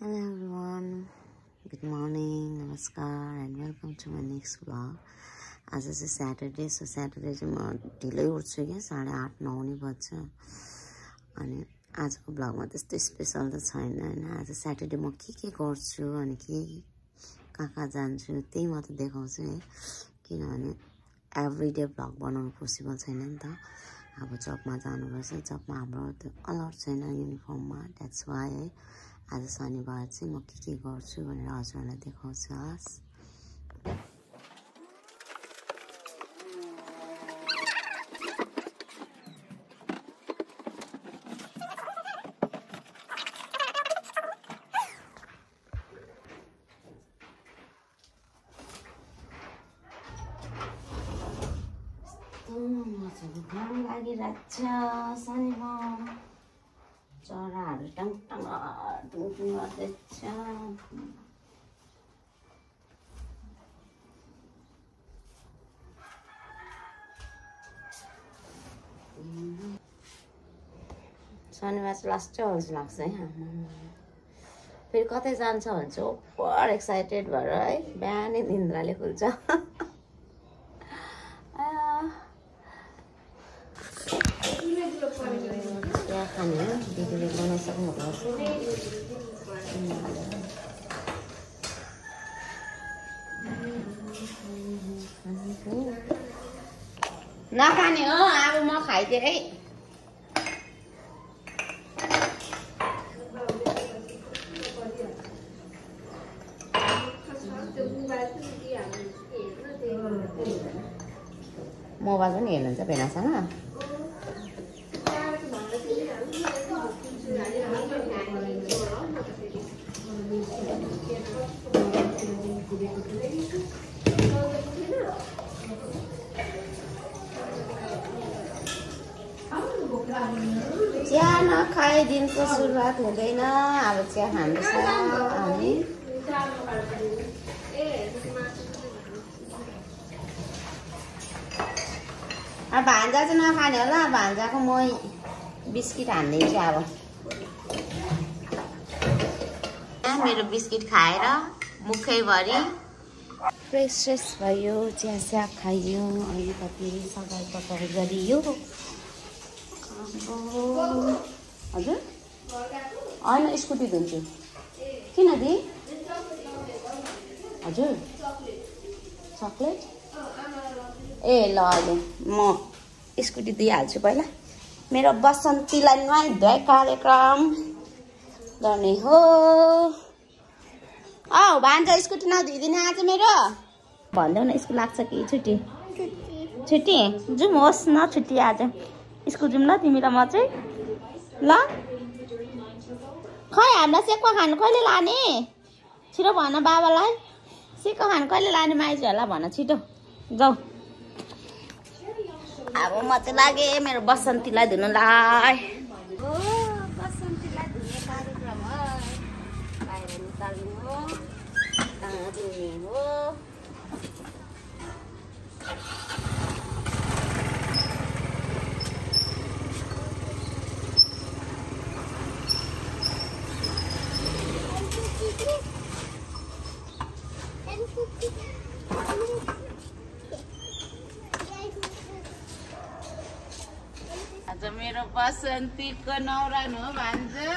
Hello everyone, good morning, namaskar and welcome to my next vlog. आज चाहिँ Saturday, so Saturday चाहिँ म ढिलै उठ्छु के 8:30-9 नै बज्छ अनि आजको भ्लगमा त्यस्तो स्पेशल त छैन हैन। आज Saturday म के गर्छु अनि कहाँ जान्छु त्यही म त देखाउँछु है, किनभने एभ्रीडे भ्लग बनाउनु पोसिबल छैन नि त। अब जबमा जानुपर्छ, जबमा हाम्रो त अलाउड छैन युनिफर्ममा, द्याट्स वाइ है। आज शनिबार चाहिँ म के गर्छु भनेर हजुरलाई देखाउँछु। घाम लागिरहेको छ, शनिबार चराहरू टङटङ गर्दैछ। शनिबार चाहिँ लास्ट हो जस्तो लाग्छ है। फेरि कतै जान्छ भने चाहिँ ओभर एक्साइटेड भएर है, बिहानै निन्द्राले खुल्छ। खाने हो दिदीले बनाइसक्नु भएको छ। नखाने हो अब म खाइदिएँ है। मोबाइल पनि हेर्नुहुन्छ भेनासँग? चिया नखाए दिनको सुरुवात हुँदैन। अब चिया खानुपर्छ अनि अब भान्जा चाहिँ नखाने होला। भान्जाको म बिस्किट हान्दिन्छु। अब मेरो बिस्किट खाएर मुखैभरि फ्रेस भयो, चिया खाइयो, अलिकति सघाइ पकाइ गरियो। हजुर होइन स्कुटी धुन्छु। किन दि? हजुर चक्लेट ए ल अहिले म स्कुटी दिइहाल्छु। पहिला मेरो बसन्तीलाई नुहाइ कार्यक्रम गर्ने हो। भान्जा स्कुटी नधुइदिने आज मेरो? भन्देऊ न, स्कुल लाग्छ कि छुट्टी? छुट्टी जाउँ होस् न, छुट्टी आज स्कुल जाउँ ल तिमी र म चाहिँ। ल खै हामीलाई सेक्वा खानु कहिले लाने? छिटो भन बाबालाई, सेक्वा खानु कहिले लाने माइजहरूलाई भन छिटो जाऊ। अब म चाहिँ लागेँ मेरो बसन्तीलाई धुनुलाई। बसन्तीलाई धुने कार्यक्रम हो, बाहिर निकाल्नु हो, कहाँ धुने हो। आज मेरो बसन्तीको न्वारान हो भान्जा।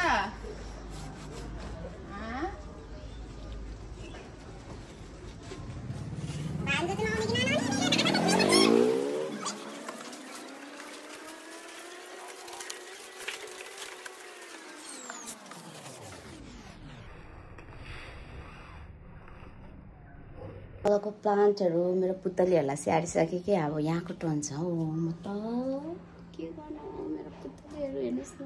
तलको प्लान्टहरू मेरो पुतलीहरूलाई स्याहारिसकेँ कि अब यहाँको टर्न छ हो। म त के गर्नु, मेरो पुतलीहरू हेर्नुहोस् न।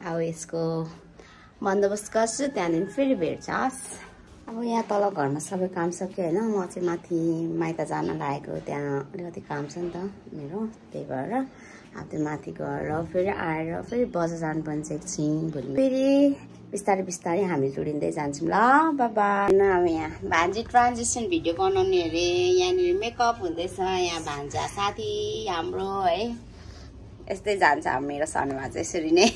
अब यसको बन्दोबस्त गर्छु, त्यहाँदेखि फेरि भेट्छस्। अब यहाँ तल घरमा सबै काम सक्यो होइन। म चाहिँ माथि माइत जान लागेको, त्यहाँ अलिकति काम छ नि त मेरो, त्यही भएर अब त्यो माथि गएर फेरि आएर फेरि बजार जानुपर्ने चाहिँ एकछिन। भोलि फेरि बिस्तारै बिस्तारै हामी जोडिँदै जान्छौँ ल। बाबा अब यहाँ भान्जी ट्रान्जिसन भिडियो बनाउने अरे। यहाँनिर मेकअप हुँदैछ। यहाँ भान्जा साथी हाम्रो है, यस्तै जान्छ मेरो शनिबार चाहिँ यसरी नै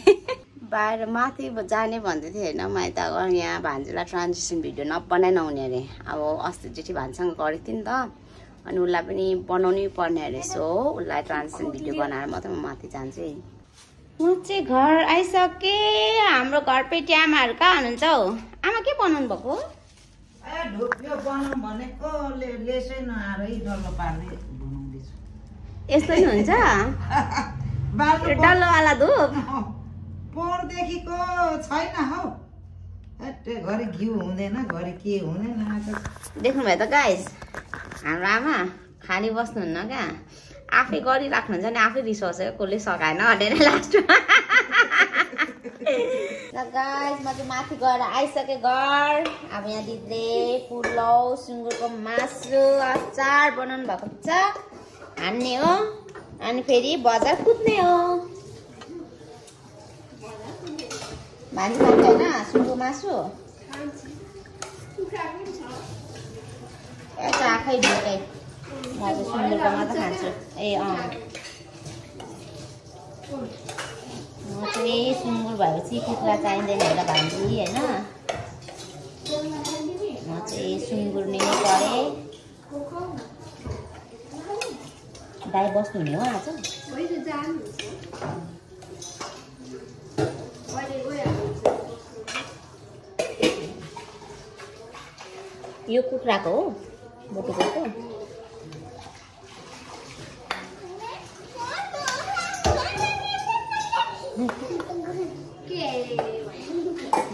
बाहिर माथि जाने भन्दै थिएँ होइन मैले त यहाँ भान्जीलाई ट्रान्जिसन भिडियो नबनाइ नहुने अरे अब अस्ति जेठी भान्जीसँग गरेको थिएँ नि त अनि उसलाई पनि बनाउनै पर्ने अरे सो उसलाई ट्रान्जिसन भिडियो बनाएर मात्रै म माथि जान्छु है म चाहिँ घर आइसकेँ हाम्रो घरपेटी आमाहरू कहाँ हुनुहुन्छ हौ आमा के बनाउनु भएको यस्तो नि हुन्छ डल्लोवाला धुप पोहोरदेखिको छैन हौ घरि घिउ हुँदैन घरि के हुँदैन देख्नुभयो त गाइस हाम्रो आमा खाली बस्नुहुन्न क्या आफै गरिराख्नुहुन्छ नि आफै रिसाउँछ कसले सघाएन भनेर लास्टमा गाइस म चाहिँ माथि गएर आइसकेँ घर अब यहाँ दिदीले पुलाउ सुँगुरको मासु अचार बनाउनु भएको छ हान्ने हो अनि फेरि बजार कुद्ने हो भान्जी खान्छ होइन सुँगुरको मासु आँखै ढुकै म चाहिँ सुँगुरको मात्र खान्छु ए म चाहिँ सुँगुर भएपछि कुखुरा चाहिँदैन होला भान्जी होइन म चाहिँ सुँगुर नै गरेँ दाइ बस्नु हुने हो आज यो कुखुराको हो बोटुको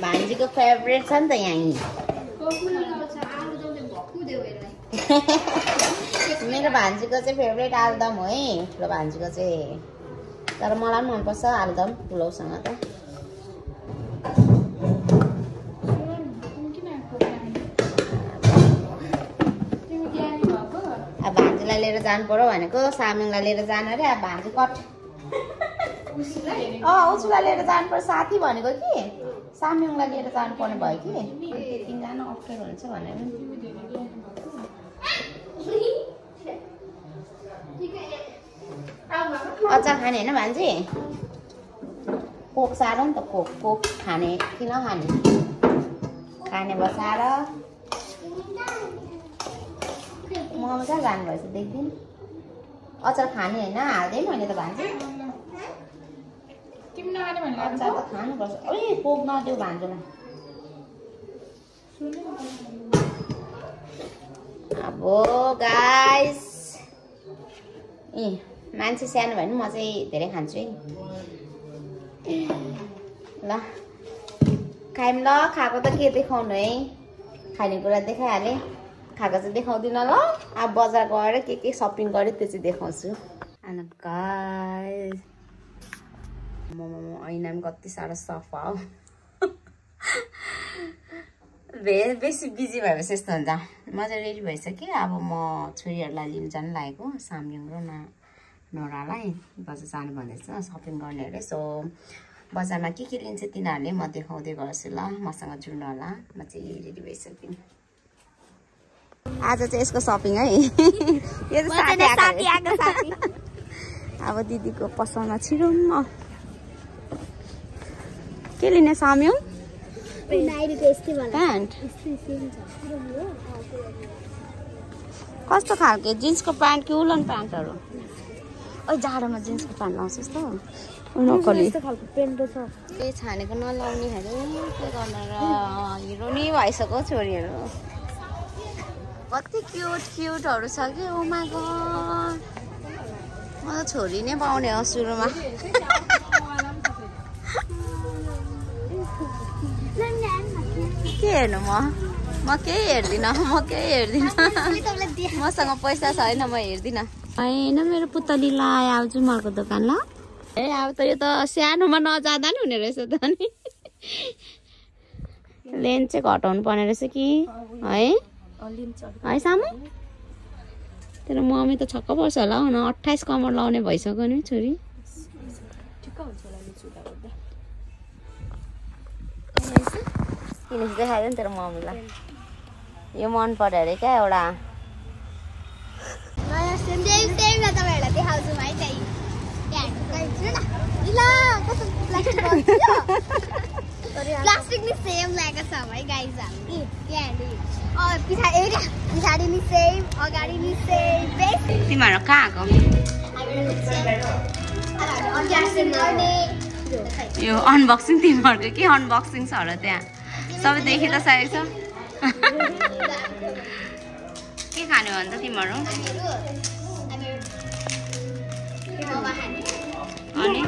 भान्जीको फेभरेट छ नि त यहाँ मेरो भान्जीको चाहिँ फेभरेट आलुदम हो है ठुलो भान्जीको चाहिँ तर मलाई पनि मनपर्छ आलुदम पुलाउसँग त अब भान्जीलाई लिएर जानु पर्यो भनेको साम्युङलाई लिएर जानु अरे अब भान्जी कट उसलाई लिएर जानु पर्यो साथी भनेको कि साम्युङलाई लिएर जानु पर्ने भयो कि त्यति जानु अप्ठ्यारो हुन्छ भनेर अचार खाने होइन भान्जी कोक साह्रो नि त कोक खाने कि नखाने खाने बसाएर ममा कहाँ जानुभएछ देख्दिनँ अचार खाने होइन हाल्दै मैले त भान्जी अचार त खानुपर्छ ए कोक नदेऊ भान्जोलाई अब गाइस ए मान्छे सानो भयो भने म चाहिँ धेरै खान्छु है ल खायौँ ल खाएको त के देखाउनु है खानेकुरा देखाइहालेँ खाएको चाहिँ देखाउँदिनँ ल अब बजार गएर के सपिङ गरेँ त्यो चाहिँ देखाउँछु अनि गाइस मोमो ऐना पनि कति साह्रो सफा हो बेसी बिजी भएपछि यस्तो हुन्छ म चाहिँ रेडी भइसकेँ अब म छोरीहरूलाई लिनु जानु लागेको साम्युङ र नोरालाई बजार जानु भन्दैछ सपिङ गर्ने अरे सो बजारमा के लिन्छ तिनीहरूले म देखाउँदै गर्छु ल मसँग जुड्नु होला म चाहिँ रेडी भइसकेँ आज चाहिँ यसको सपिङ है यो साथी अब दिदीको पसलमा छिरौँ म के लिने साम्युङ प्यान्ट कस्तो खालको जिन्सको प्यान्ट कि उलन प्यान्टहरू ओ जाडोमा जिन्सको प्यान्ट लाउँछस् त नकली ए छानेको नलाउनेहरू के गर्ने र हिरो नि भइसक्यो छोरीहरू कति क्युटहरू छ कि ओ माय गॉड म त छोरी नै पाउने हो सुरुमा के हेर्नु म केही हेर्दिनँ मसँग पैसा छैन म हेर्दिनँ होइन मेरो पुतलीलाई आउँछु मलको दोकान ल ए अब त यो त सानोमा नजाँदा नि हुने रहेछ त नि लेन्थ चाहिँ घटाउनु पर्ने रहेछ कि है सामु तेरो मम्मी त छक्क पर्छ होला हौ न 28 कमर लाउने भइसक्यो नि छोरी किनेर देखाइदियो नि तेरो मम्मीलाई यो मन पर्यो अरे क्या एउटा नयाँ सेम तपाईँहरूलाई देखाउँछु है त्यही प्लास्टिक नि सेम लागेको छ है गाइज हामी यहाँ पछाडि नि सेम अगाडि नि सेम तिमीहरू कहाँ आएको यो अनबक्सिङ तिमीहरूको के अनबक्सिङ छ होला त्यहाँ सबै देखि त सकेको छ के खाने भन्छ तिमीहरू अनि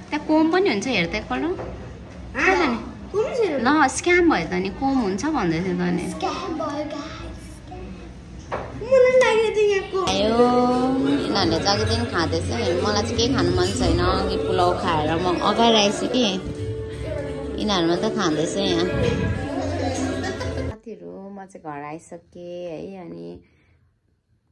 त्यहाँ कोम पनि हुन्छ हेर त एकपल्ट ल स्क्याम भयो त नि कोम हुन्छ भन्दै थियो त नि आयो यिनीहरूले जति दिन खाँदैछ मलाई चाहिँ केही खानु मन छैन अघि पुलाउ खाएर म अगाडि आइसकेँ कि यिनीहरू मात्रै खाँदैछ यहाँ साथीहरू म चाहिँ घर आइसकेँ है अनि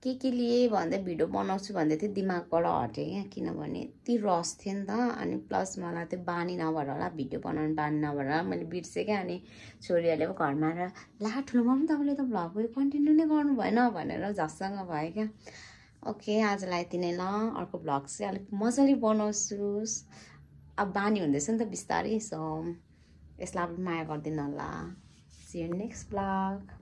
के लिए भन्दै भिडियो बनाउँछु भन्दै थियो दिमागबाट हटेँ क्या किनभने यति रस थियो नि त अनि प्लस मलाई त्यो बानी नभएर होला भिडियो बनाउनु बानी नभएर मैले बिर्सेँ क्या अनि छोरीहरूले पो घरमा आएर ला ठुलो मम्मी तपाईँले त भ्लग कन्टिन्यू नै गर्नु भएन भनेर झस्सँग भयो क्या ओके आजलाई यति नै ल अर्को भ्लग चाहिँ अलिक मजाले बनाउँछु अब बानी हुँदैछ नि त बिस्तारै सो यसलाई अब माया गरिदिनु होला सी यु नेक्स्ट भ्लग